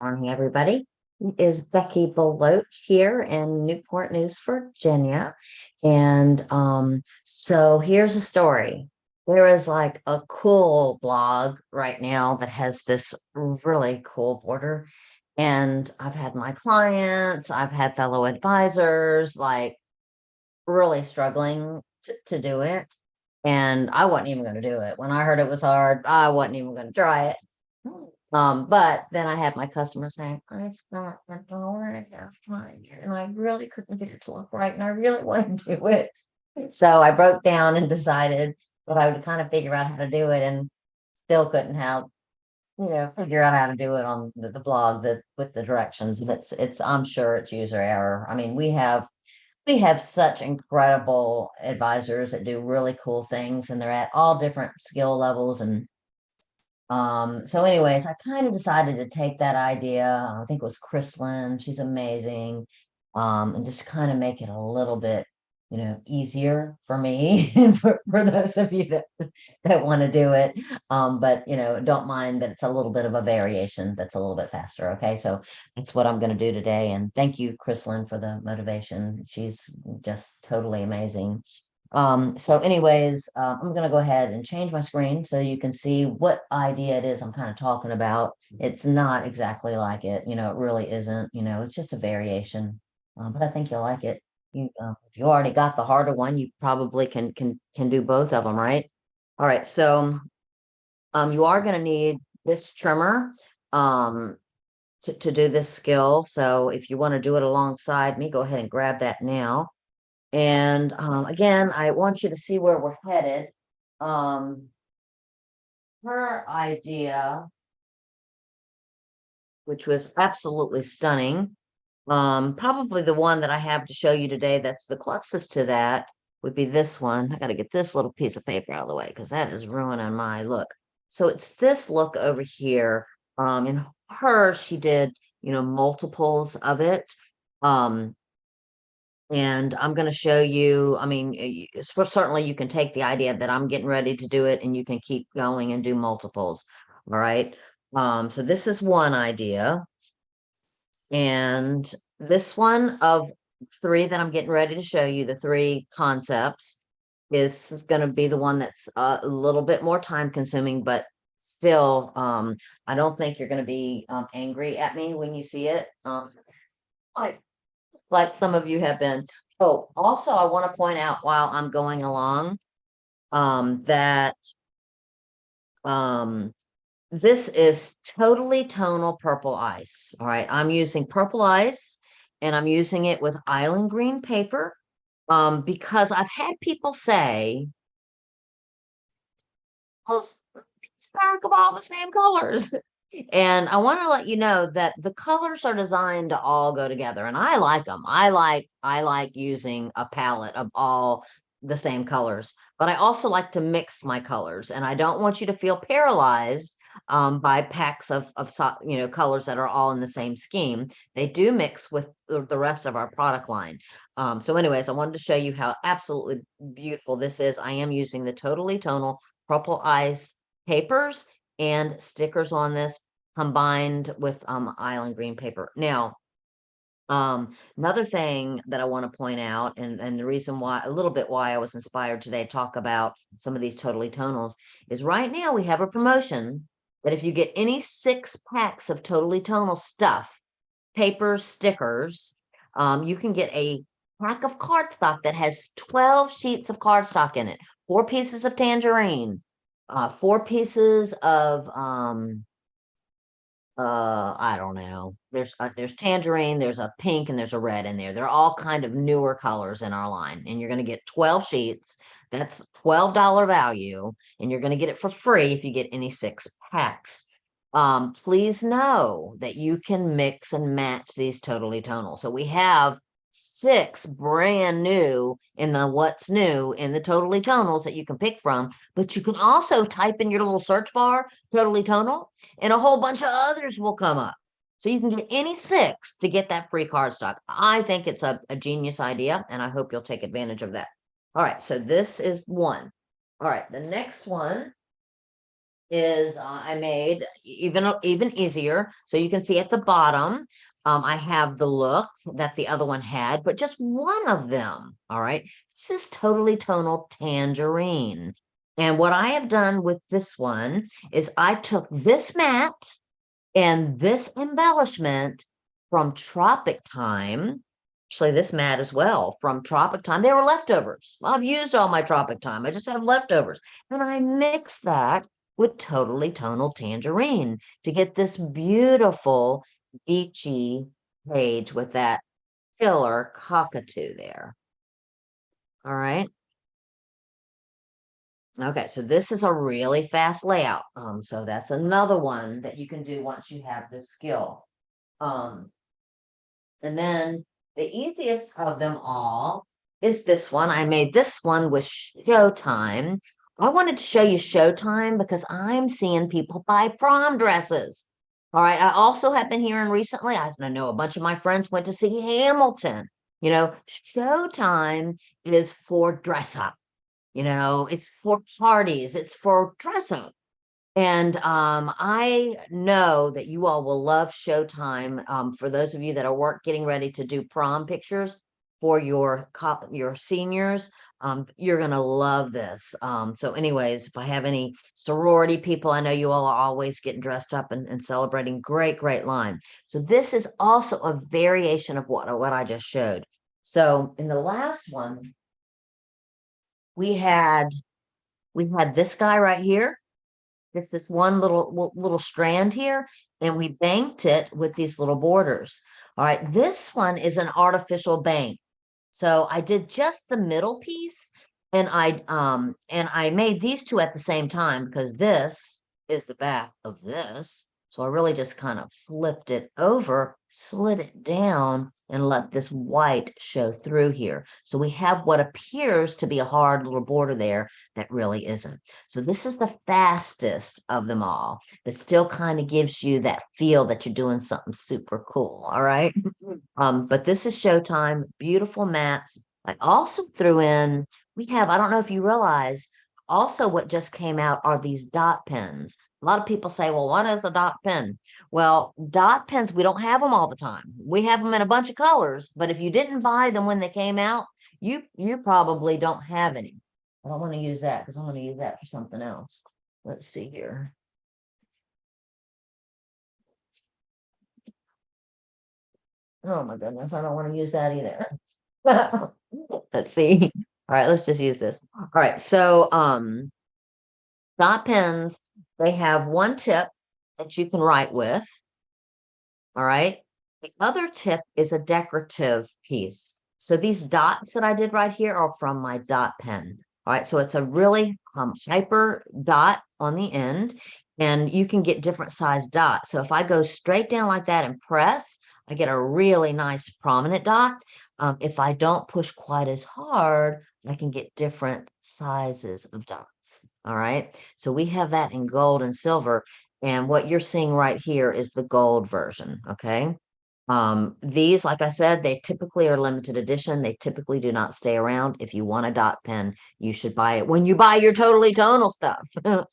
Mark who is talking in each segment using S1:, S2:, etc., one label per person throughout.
S1: Morning, everybody. It is Beckie Belote here in Newport News, Virginia. And here's a story. There is like a cool blog right now that has this really cool border. And I've had my clients, I've had fellow advisors like really struggling to do it. And I wasn't even going to do it. When I heard it was hard, I wasn't even going to try it. But then I had my customer saying, I spent an hour and a half trying it, and I really couldn't get it to look right, and I really want to do it. So I broke down and decided that I would kind of figure out how to do it, and still couldn't figure out how to do it on the blog that with the directions. And it's I'm sure it's user error. I mean, we have such incredible advisors that do really cool things, and they're at all different skill levels. And so anyways, I kind of decided to take that idea. I think it was Chrislyn, she's amazing. And just kind of make it a little bit, easier for me and for those of you that want to do it. But don't mind that it's a little bit of a variation that's a little bit faster. Okay, so that's what I'm going to do today. And thank you, Chrislyn, for the motivation. She's just totally amazing. So anyways, I'm gonna go ahead and change my screen so you can see what idea it is I'm kind of talking about. It's not exactly like it, it really isn't, it's just a variation. But I think you'll like it. If you already got the harder one, you probably can do both of them, right? All right, so you are gonna need this trimmer to do this skill. So if you want to do it alongside me, go ahead and grab that now. And again, I want you to see where we're headed. Um, Her idea, which was absolutely stunning, probably the one that I have to show you today that's the closest to that would be this one. I got to get this little piece of paper out of the way because that is ruining my look. So it's this look over here. In hers, she did, multiples of it. Um, And I'm going to show you, I mean, certainly you can take the idea that I'm getting ready to do it and you can keep going and do multiples. All right. So this is one idea. And this one of three that I'm getting ready to show you, the three concepts, is going to be the one that's a little bit more time consuming, but still, I don't think you're going to be angry at me when you see it. Like like some of you have been. Oh, also, I want to point out while I'm going along, that um, this is totally tonal purple ice. All right, I'm using purple ice and I'm using it with island green paper, because I've had people say, "Oh, sparkle all the same colors." And I want to let you know that the colors are designed to all go together, and I like them. I like using a palette of all the same colors, but I also like to mix my colors, and I don't want you to feel paralyzed by packs of colors that are all in the same scheme. They do mix with the rest of our product line. So anyways, I wanted to show you how absolutely beautiful this is. I am using the Totally Tonal Purple Ice papers and stickers on this combined with island green paper. Now, another thing that I want to point out, and the reason why a little bit why I was inspired today to talk about some of these Totally Tonals is right now we have a promotion that if you get any 6 packs of Totally Tonal stuff, paper, stickers, you can get a pack of cardstock that has 12 sheets of cardstock in it, 4 pieces of tangerine, 4 pieces of I don't know. There's tangerine, there's a pink, and there's a red in there. They're all kind of newer colors in our line, and you're going to get 12 sheets. That's $12 value, and you're going to get it for free if you get any 6 packs. Please know that you can mix and match these Totally Tonal. So we have 6 brand new in the what's new in the Totally Tonals that you can pick from, but you can also type in your little search bar Totally Tonal, and a whole bunch of others will come up. So you can get any 6 to get that free cardstock. I think it's a genius idea, and I hope you'll take advantage of that. All right, so this is one. All right, the next one is I made even easier. So you can see at the bottom, I have the look that the other one had, but just one of them. All right. This is Totally Tonal Tangerine. And what I have done with this one is I took this mat and this embellishment from Tropic Time. Actually, this mat as well from Tropic Time. They were leftovers. I've used all my Tropic Time. I just have leftovers. And I mixed that with Totally Tonal Tangerine to get this beautiful beachy page with that killer cockatoo there. All right. Okay, so this is a really fast layout. So that's another one that you can do once you have this skill. Um, And then the easiest of them all is this one. I made this one with Showtime. I wanted to show you Showtime because I'm seeing people buy prom dresses. All right. I also have been hearing recently, I know a bunch of my friends went to see Hamilton. Showtime is for dress up. It's for parties, it's for dress up. And I know that you all will love Showtime. For those of you that are getting ready to do prom pictures for your seniors, you're gonna love this. So anyways, if I have any sorority people, I know you all are always getting dressed up and celebrating. Great, great line. So this is also a variation of what I just showed. So in the last one, we had this guy right here. It's this one little strand here, and we banked it with these little borders. All right, this one is an artificial bank. So I did just the middle piece, and I made these two at the same time because this is the back of this. So I really just kind of flipped it over, slid it down, and let this white show through here. So we have what appears to be a hard little border there that really isn't. So this is the fastest of them all, that still kind of gives you that feel that you're doing something super cool. All right. But this is Showtime, beautiful mats. I also threw in, I don't know if you realize, also what just came out are these dot pens. A lot of people say, well, what is a dot pen? Well, dot pens, we don't have them all the time. We have them in a bunch of colors, but if you didn't buy them when they came out, you probably don't have any. I don't want to use that because I'm going to use that for something else. Let's see here. Oh my goodness, I don't want to use that either. Let's see. All right, let's just use this. All right, so dot pens, they have one tip that you can write with. All right. The other tip is a decorative piece. So these dots that I did right here are from my dot pen. All right, so it's a really hyper dot on the end, and you can get different size dots. So if I go straight down like that and press, I get a really nice prominent dot. If I don't push quite as hard, I can get different sizes of dots. All right, so we have that in gold and silver. And what you're seeing right here is the gold version, okay? These, like I said, they typically are limited edition. They typically do not stay around. If you want a dot pen, you should buy it when you buy your Totally Tonal stuff. All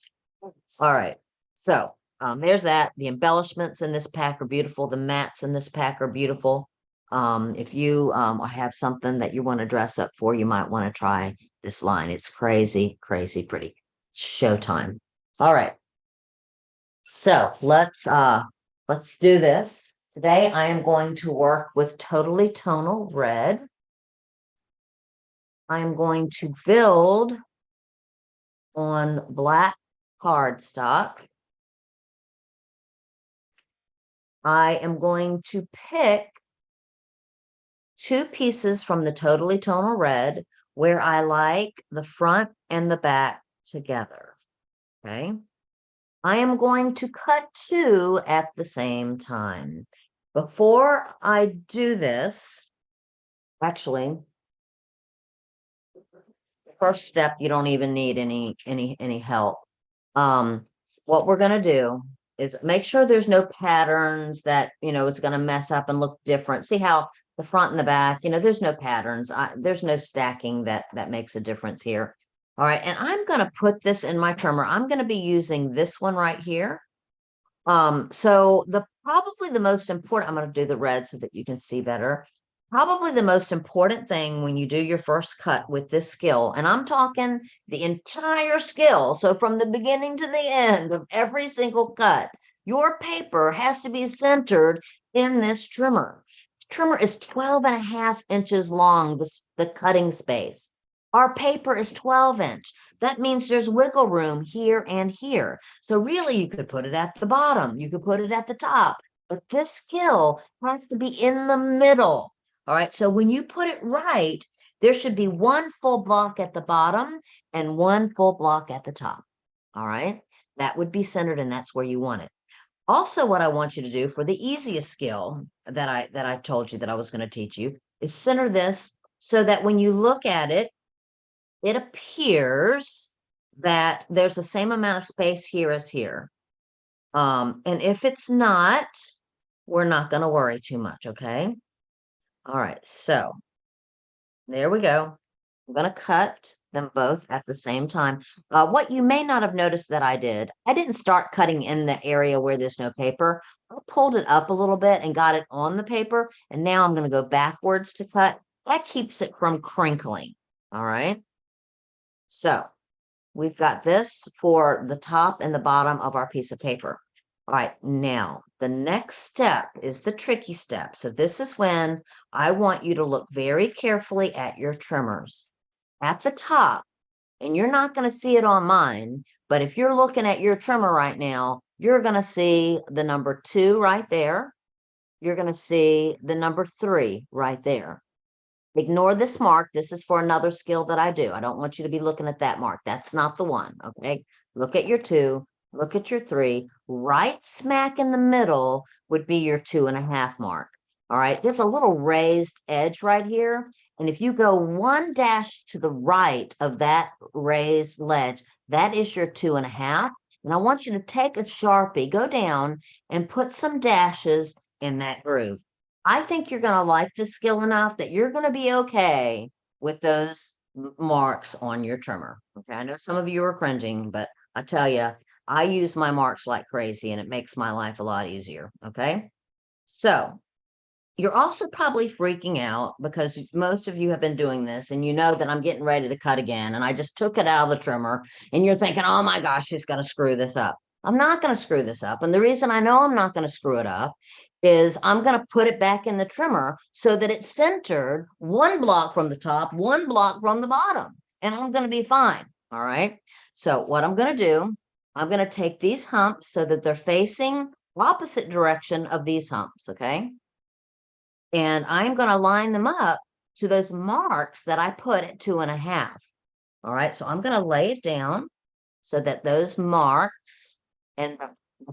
S1: right, so there's that. The embellishments in this pack are beautiful. The mats in this pack are beautiful. If you have something that you want to dress up for, you might want to try this line. It's crazy, crazy pretty. Showtime. All right. So let's do this. Today I am going to work with Totally Tonal Red. I'm going to build on black cardstock. I am going to pick two pieces from the Totally Tonal Red where I like the front and the back together. Okay. I am going to cut two at the same time. Before I do this, actually, first step, you don't even need any help. What we're going to do is make sure there's no patterns that, it's going to mess up and look different. See how the front and the back, there's no patterns. There's no stacking that makes a difference here. All right, and I'm going to put this in my trimmer. I'm going to be using this one right here. So probably the most important, I'm going to do the red so that you can see better. Probably the most important thing when you do your first cut with this skill, and I'm talking the entire skill. So from the beginning to the end of every single cut, your paper has to be centered in this trimmer. This trimmer is 12.5 inches long, the cutting space. Our paper is 12 inch. That means there's wiggle room here and here. So really, you could put it at the bottom. You could put it at the top. But this skill has to be in the middle. All right. So when you put it right, there should be one full block at the bottom and one full block at the top. All right. That would be centered, and that's where you want it. Also, what I want you to do for the easiest skill that I told you that I was going to teach you is center this so that when you look at it, it appears that there's the same amount of space here as here. And if it's not, we're not going to worry too much, okay? All right, so there we go. I'm going to cut them both at the same time. What you may not have noticed that I didn't start cutting in the area where there's no paper. I pulled it up a little bit and got it on the paper, and now I'm going to go backwards to cut. That keeps it from crinkling, all right? So we've got this for the top and the bottom of our piece of paper. All right, now the next step is the tricky step. So this is when I want you to look very carefully at your trimmers. At the top, and you're not going to see it on mine, but if you're looking at your trimmer right now, you're going to see the number 2 right there. You're going to see the number 3 right there. Ignore this mark. This is for another skill that I do. I don't want you to be looking at that mark. That's not the one, okay? Look at your 2, look at your 3. Right smack in the middle would be your 2.5 mark. All right, there's a little raised edge right here. And if you go 1 dash to the right of that raised ledge, that is your 2.5. And I want you to take a Sharpie, go down and put some dashes in that groove. I think you're going to like this skill enough that you're going to be okay with those marks on your trimmer. Okay, I know some of you are cringing, but I tell you, I use my marks like crazy and it makes my life a lot easier. Okay, so you're also probably freaking out because most of you have been doing this and you know that I'm getting ready to cut again and I just took it out of the trimmer and you're thinking, oh my gosh, she's going to screw this up. I'm not going to screw this up. And the reason I know I'm not going to screw it up is I'm going to put it back in the trimmer so that it's centered one block from the top, one block from the bottom, and I'm going to be fine. All right. So what I'm going to do, I'm going to take these humps so that they're facing opposite direction of these humps. Okay. And I'm going to line them up to those marks that I put at 2.5. All right. So I'm going to lay it down so that those marks and the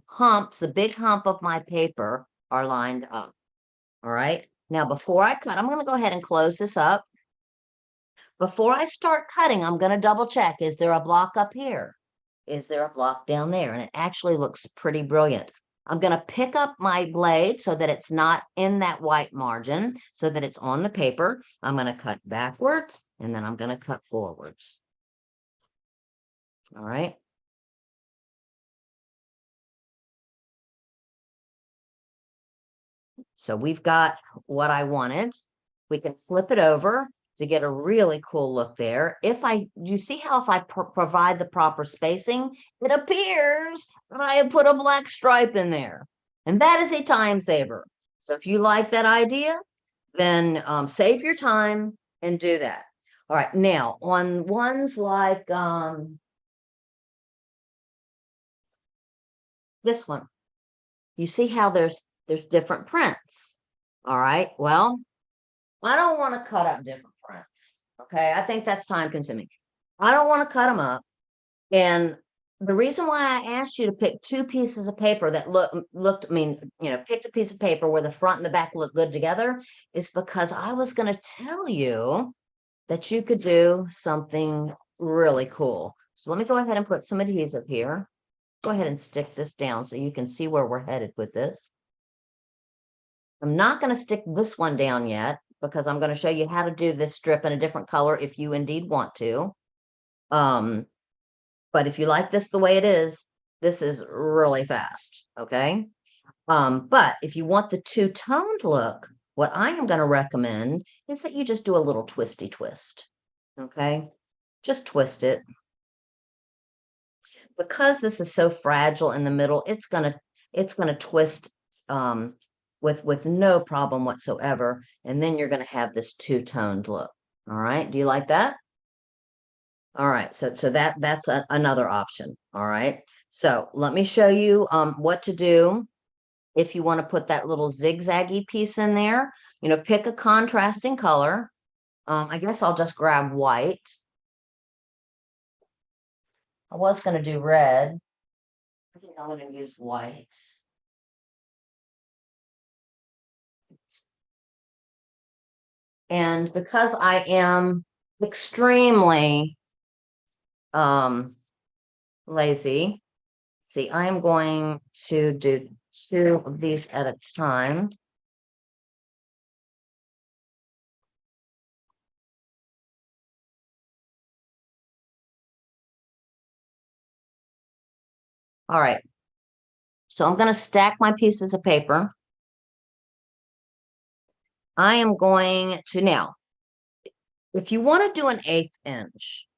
S1: humps, the big hump of my paper, are lined up. All right. Now, before I cut, I'm going to go ahead and close this up. Before I start cutting, I'm going to double check. Is there a block up here? Is there a block down there? And it actually looks pretty brilliant. I'm going to pick up my blade so that it's not in that white margin, so that it's on the paper. I'm going to cut backwards, and then I'm going to cut forwards. All right. So we've got what I wanted. We can flip it over to get a really cool look there. You see how if I provide the proper spacing, it appears that I have put a black stripe in there. And that is a time saver. So if you like that idea, then save your time and do that. All right, now on ones like this one, you see how there's different prints. All right, well, I don't want to cut up different prints. Okay, I think that's time consuming. I don't want to cut them up. And the reason why I asked you to pick 2 pieces of paper that picked a piece of paper where the front and the back look good together is because I was going to tell you that you could do something really cool. So let me go ahead and put some adhesive here. Go ahead and stick this down so you can see where we're headed with this. I'm not going to stick this one down yet because I'm going to show you how to do this strip in a different color if you indeed want to. But if you like this the way it is, this is really fast, okay? But if you want the two-toned look, what I am going to recommend is that you just do a little twisty twist, okay? Just twist it. Because this is so fragile in the middle, it's gonna twist with no problem whatsoever, and then you're gonna have this two-toned look. All right, do you like that? All right, so that's another option. All right, so let me show you what to do if you want to put that little zigzaggy piece in there. Pick a contrasting color. I guess I'll just grab white. I was going to do red. I think I'm going to use white. And because I am extremely lazy, see, I am going to do 2 of these at a time. All right. So I'm going to stack my pieces of paper. I am going to now, if you want to do an 1/8 inch,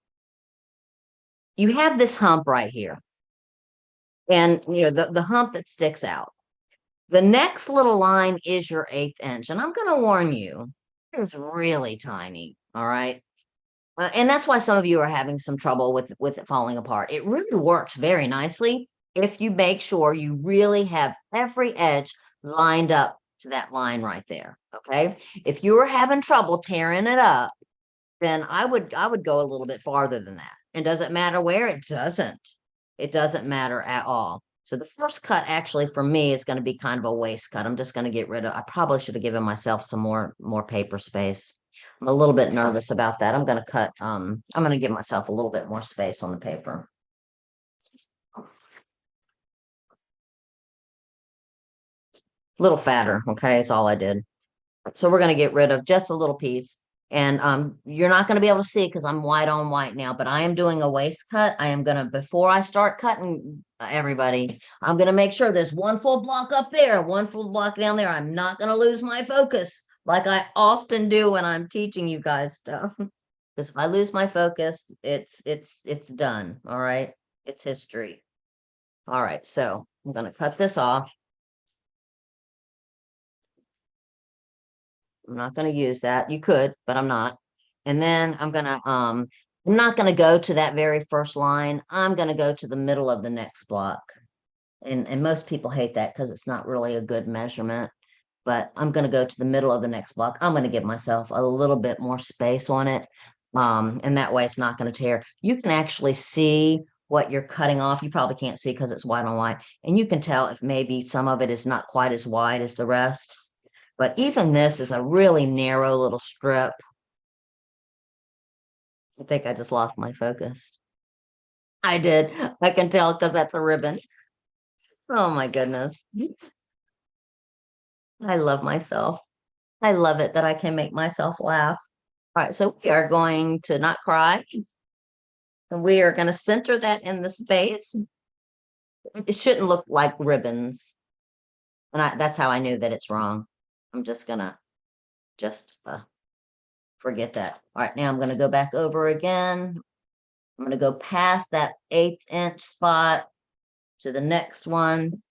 S1: you have this hump right here. And the hump that sticks out. The next little line is your 1/8 inch. And I'm going to warn you, it's really tiny. All right. And that's why some of you are having some trouble with it falling apart. It really works very nicely if you make sure you really have every edge lined up to that line right there. Okay. If you are having trouble tearing it up, then I would go a little bit farther than that. And does it matter where? It doesn't. It doesn't matter at all. So the first cut actually for me is going to be kind of a waste cut. I'm just going to get rid of, I probably should have given myself some more paper space. I'm a little bit nervous about that. I'm going to cut, I'm going to give myself a little bit more space on the paper. A little fatter, okay, that's all I did. So we're going to get rid of just a little piece. And you're not going to be able to see because I'm white on white now, but I am doing a waist cut. I am going to, before I start cutting everybody, I'm going to make sure there's one full block up there, one full block down there. I'm not going to lose my focus like I often do when I'm teaching you guys stuff. Because if I lose my focus, it's done. All right. It's history. All right. So I'm going to cut this off. I'm not going to use that. You could, but I'm not. And then I'm not going to go to that very first line. I'm going to go to the middle of the next block. And most people hate that because it's not really a good measurement. But I'm going to go to the middle of the next block. I'm going to give myself a little bit more space on it. And that way it's not going to tear. You can actually see what you're cutting off. You probably can't see because it's white on white. And you can tell if maybe some of it is not quite as wide as the rest. But even this is a really narrow little strip. I think I just lost my focus. I did. I can tell because that's a ribbon. Oh my goodness. I love myself. I love it that I can make myself laugh. All right, so we are going to not cry. And we are going to center that in the space. It shouldn't look like ribbons. And that's how I knew that it's wrong. I'm just going to forget that. All right, now I'm going to go back over again. I'm going to go past that 1/8 inch spot to the next one.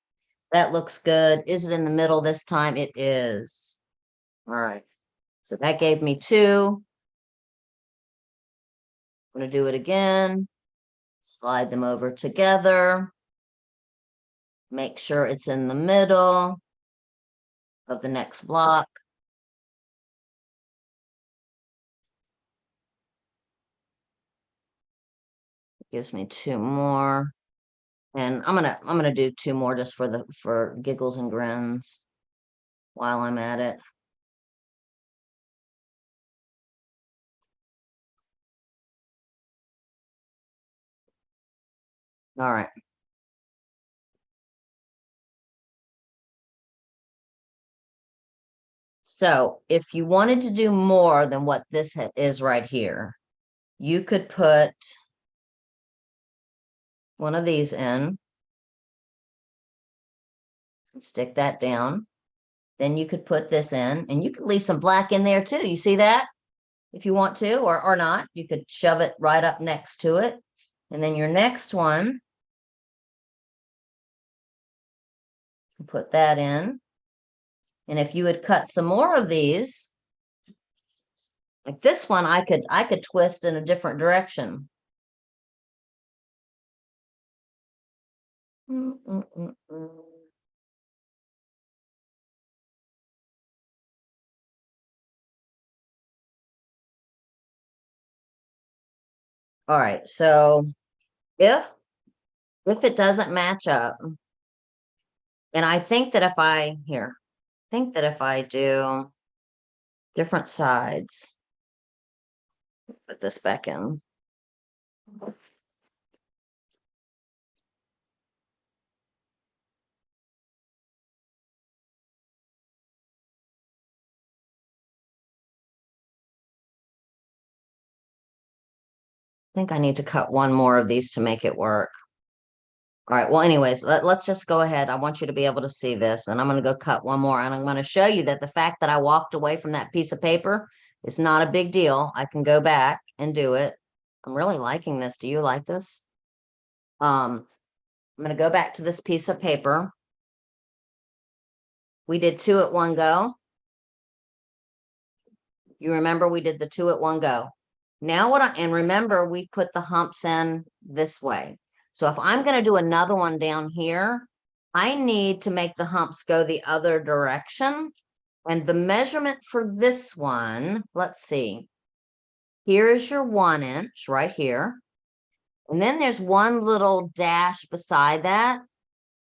S1: That looks good. Is it in the middle this time? It is. All right. So that gave me 2. I'm going to do it again. Slide them over together. Make sure it's in the middle of the next block. Gives me 2 more. And I'm gonna do 2 more just for giggles and grins while I'm at it. All right. So if you wanted to do more than what this is right here, you could put one of these in. Stick that down. Then you could put this in, and you could leave some black in there too. You see that? If you want to, or not, you could shove it right up next to it. And then your next one, put that in. And if you would cut some more of these, like this one, I could twist in a different direction. All right, so if it doesn't match up, and I think that if I do different sides, put this back in. I think I need to cut one more of these to make it work. All right, well, anyways, let's just go ahead. I want you to be able to see this, and I'm going to go cut one more, and I'm going to show you that the fact that I walked away from that piece of paper is not a big deal. I can go back and do it. I'm really liking this. Do you like this? I'm going to go back to this piece of paper. We did 2 at one go. You remember we did the 2 at one go. Now and remember we put the humps in this way. So if I'm going to do another one down here, I need to make the humps go the other direction. And the measurement for this one, let's see. Here is your 1 inch right here. And then there's one little dash beside that.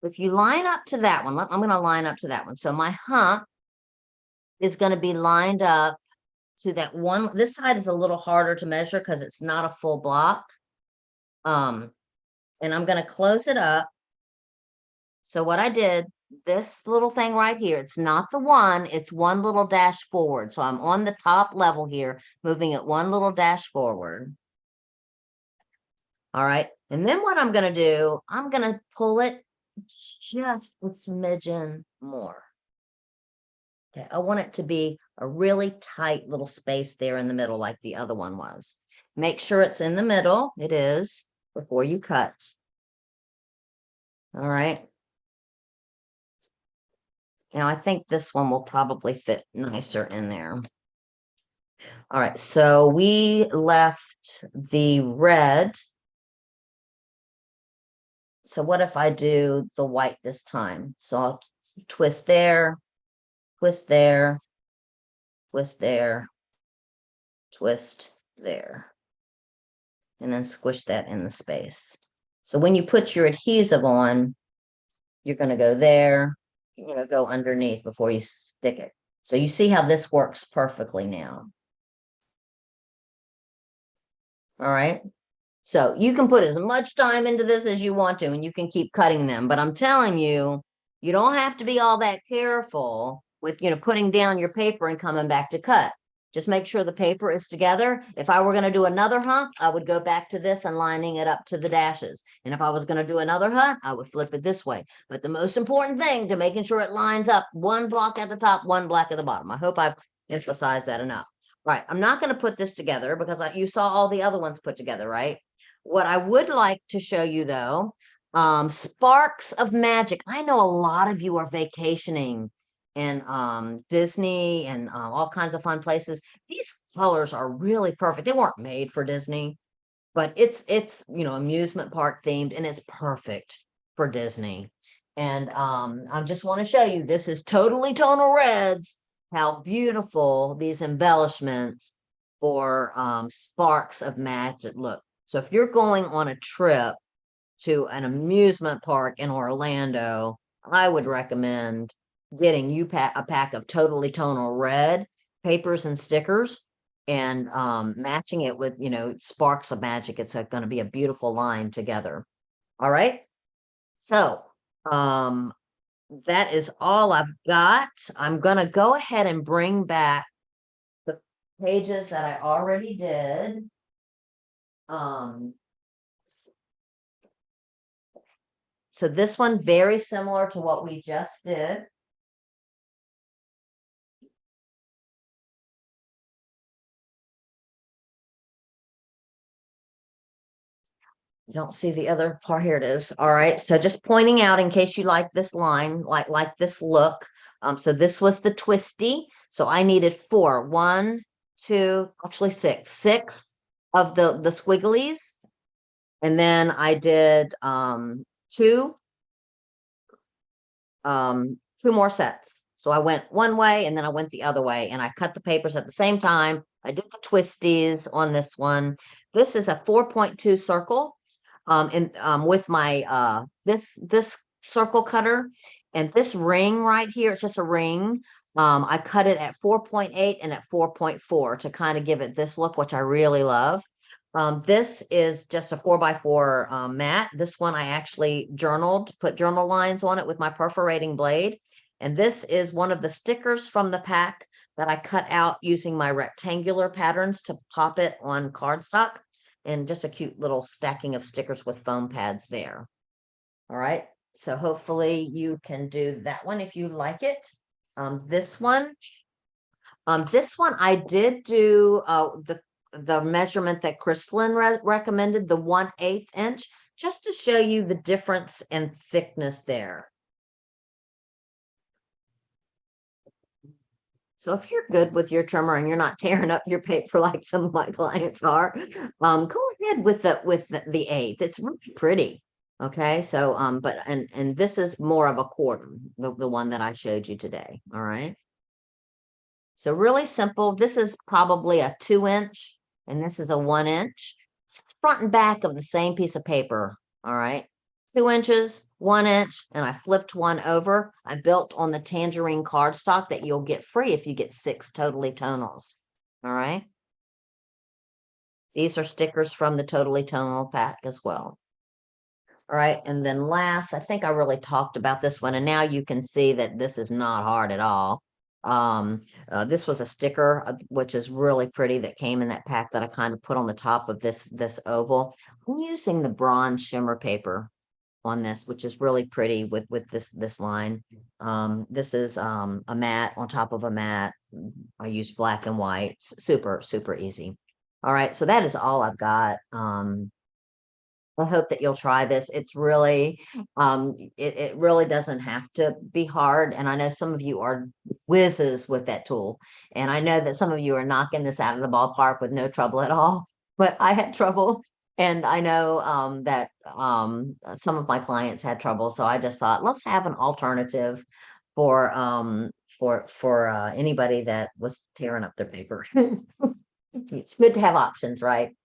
S1: If you line up to that one, I'm going to line up to that one. So my hump is going to be lined up to that one. This side is a little harder to measure because it's not a full block. And I'm going to close it up. So what I did, this little thing right here, it's not the 1, it's one little dash forward. So I'm on the top level here, moving it one little dash forward. All right. And then what I'm going to do, I'm going to pull it just a smidgen more. Okay. I want it to be a really tight little space there in the middle, like the other one was. Make sure it's in the middle. It is, before you cut. All right. Now I think this one will probably fit nicer in there. All right, so we left the red. So what if I do the white this time? So I'll twist there, twist there, twist there, twist there, and then squish that in the space. So when you put your adhesive on, you're going to go there, you're going to go underneath before you stick it. So you see how this works perfectly now. All right. So you can put as much time into this as you want to, and you can keep cutting them. But I'm telling you, you don't have to be all that careful with, putting down your paper and coming back to cut. Just make sure the paper is together. If I were going to do another hump, I would go back to this and lining it up to the dashes. And if I was going to do another hump, I would flip it this way. But the most important thing to making sure it lines up, one block at the top, one block at the bottom. I hope I've emphasized that enough. Right. I'm not going to put this together because you saw all the other ones put together, right? What I would like to show you, though, sparks of magic. I know a lot of you are vacationing in Disney and all kinds of fun places. These colors are really perfect. They weren't made for Disney, but it's amusement park themed, and it's perfect for Disney. And I just want to show you, this is totally tonal reds, how beautiful these embellishments for sparks of magic look. So if you're going on a trip to an amusement park in Orlando, I would recommend getting you a pack of totally tonal red papers and stickers and matching it with, sparks of magic. It's going to be a beautiful line together. All right. So that is all I've got. I'm going to go ahead and bring back the pages that I already did. So this one, very similar to what we just did. You don't see the other part. Here it is. All right. So just pointing out in case you like this line, like this look. So this was the twisty. So I needed four. One, two, actually six. Six of the squigglies. And then I did two two more sets. So I went one way and then I went the other way and I cut the papers at the same time. I did the twisties on this one. This is a 4.2 circle and with my this circle cutter and this ring right here, it's just a ring. I cut it at 4.8 and at 4.4 to kind of give it this look, which I really love. This is just a 4x4 mat. This one I actually journaled, put journal lines on it with my perforating blade. And this is one of the stickers from the pack that I cut out using my rectangular patterns to pop it on cardstock. And just a cute little stacking of stickers with foam pads there. All right. So hopefully you can do that one if you like it. This one I did do the measurement that Kristlyn recommended, the 1/8 inch, just to show you the difference in thickness there. So if you're good with your trimmer and you're not tearing up your paper like some of my clients are, go ahead with the 1/8. It's really pretty. Okay, so but and this is more of a quarter, the one that I showed you today. All right. So really simple. This is probably a 2 inch and this is a 1 inch. It's front and back of the same piece of paper. All right. 2 inches, 1 inch, and I flipped one over. I built on the tangerine cardstock that you'll get free if you get 6 totally tonals. All right. These are stickers from the totally tonal pack as well. All right. And then last, I think I really talked about this one, and now you can see that this is not hard at all. This was a sticker, which is really pretty, that came in that pack that I kind of put on the top of this oval. I'm using the bronze shimmer paper on this, which is really pretty with this line. This is a mat on top of a mat. I used black and white. Super easy. All right, so that is all I've got. I hope that you'll try this. It's really, it really doesn't have to be hard. And I know some of you are whizzes with that tool. And I know that some of you are knocking this out of the ballpark with no trouble at all. But I had trouble. And I know that some of my clients had trouble. So I just thought, let's have an alternative for anybody that was tearing up their paper. It's good to have options, right?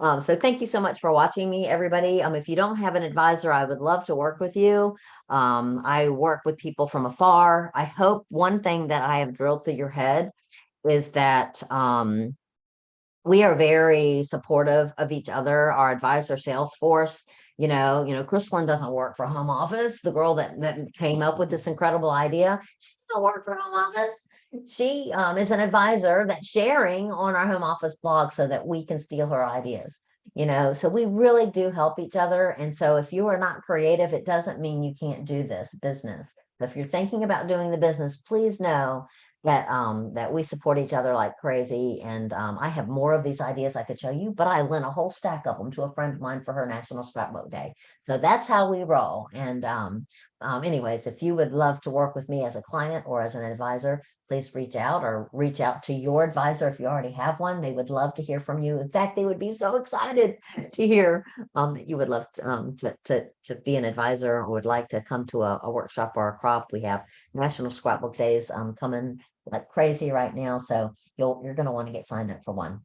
S1: So thank you so much for watching me, everybody. If you don't have an advisor, I would love to work with you. I work with people from afar. I hope one thing that I have drilled through your head is that we are very supportive of each other. Our advisor sales force, Kristlyn doesn't work for home office. The girl that came up with this incredible idea, she doesn't work for home office. She is an advisor that's sharing on our home office blog so that we can steal her ideas. So we really do help each other. And so if you are not creative, it doesn't mean you can't do this business. But if you're thinking about doing the business, please know that we support each other like crazy. And I have more of these ideas I could show you, but I lent a whole stack of them to a friend of mine for her National Scrapbook Day. So that's how we roll. And anyways, if you would love to work with me as a client or as an advisor, please reach out, or reach out to your advisor if you already have one. They would love to hear from you. In fact, they would be so excited to hear that you would love to be an advisor or would like to come to a workshop or a crop. We have National Scrapbook Days coming like crazy right now, so you're going to want to get signed up for one.